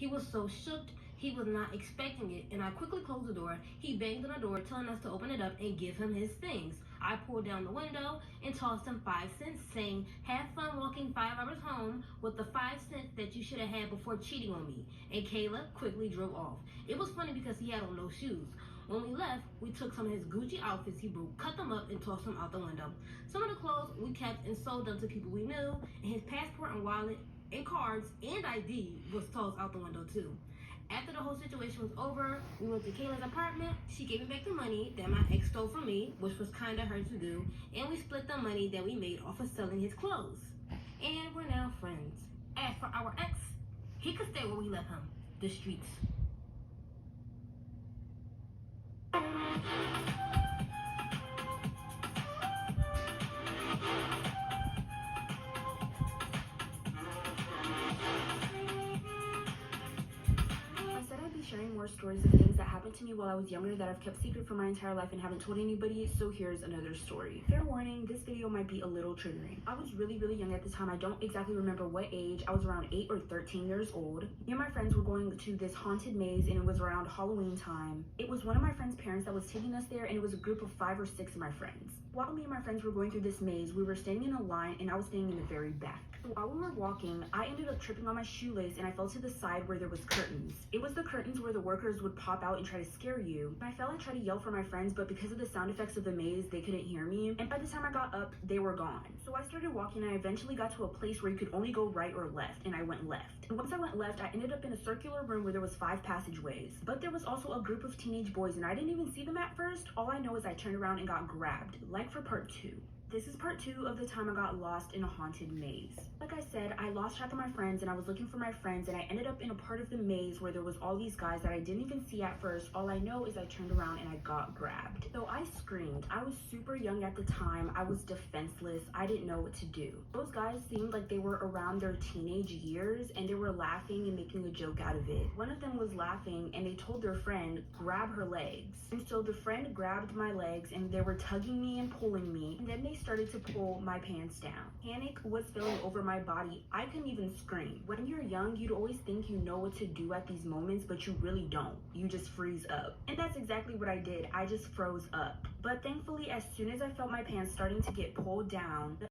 He was so shook, he was not expecting it, and I quickly closed the door. He banged on the door, telling us to open it up and give him his things. I pulled down the window and tossed him 5 cents, saying, "Have fun walking 5 hours home with the 5 cents that you should have had before cheating on me." And Caleb quickly drove off. It was funny because he had on no shoes. When we left, we took some of his Gucci outfits he broke, cut them up, and tossed them out the window. Some of the clothes we kept and sold them to people we knew, and his passport and wallet and cards and ID was tossed out the window too. After the whole situation was over, we went to Kayla's apartment. She gave me back the money that my ex stole from me, which was kind of her to do, and we split the money that we made off of selling his clothes. And we're now friends. As for our ex, he could stay where we left him, the streets. Sharing more stories of things that happened to me while I was younger that I've kept secret for my entire life and haven't told anybody, so here's another story. Fair warning, this video might be a little triggering. I was really young at the time. I don't exactly remember what age. I was around 8 or 13 years old. Me and my friends were going to this haunted maze, and it was around Halloween time. It was one of my friend's parents that was taking us there, and it was a group of 5 or 6 of my friends. While me and my friends were going through this maze, we were standing in a line, and I was standing in the very back. While we were walking, I ended up tripping on my shoelace, and I fell to the side where there was curtains. It was the curtains where the workers would pop out and try to scare you. When I fell, I tried to yell for my friends, but because of the sound effects of the maze, they couldn't hear me. And by the time I got up, they were gone. So I started walking, and I eventually got to a place where you could only go right or left, and I went left. And once I went left, I ended up in a circular room where there was 5 passageways. But there was also a group of teenage boys, and I didn't even see them at first. All I know is I turned around and got grabbed, like for part 2. This is part 2 of the time I got lost in a haunted maze. Like I said, I lost track of my friends, and I was looking for my friends, and I ended up in a part of the maze where there was all these guys that I didn't even see at first. All I know is I turned around and I got grabbed. So I screamed. I was super young at the time. I was defenseless. I didn't know what to do. Those guys seemed like they were around their teenage years, and they were laughing and making a joke out of it. One of them was laughing, and they told their friend, "Grab her legs." And so the friend grabbed my legs, and they were tugging me and pulling me, and then they started to pull my pants down. Panic was filling over my body. I couldn't even scream. When you're young, you'd always think you know what to do at these moments, but you really don't. You just freeze up. And that's exactly what I did. I just froze up. But thankfully, as soon as I felt my pants starting to get pulled down,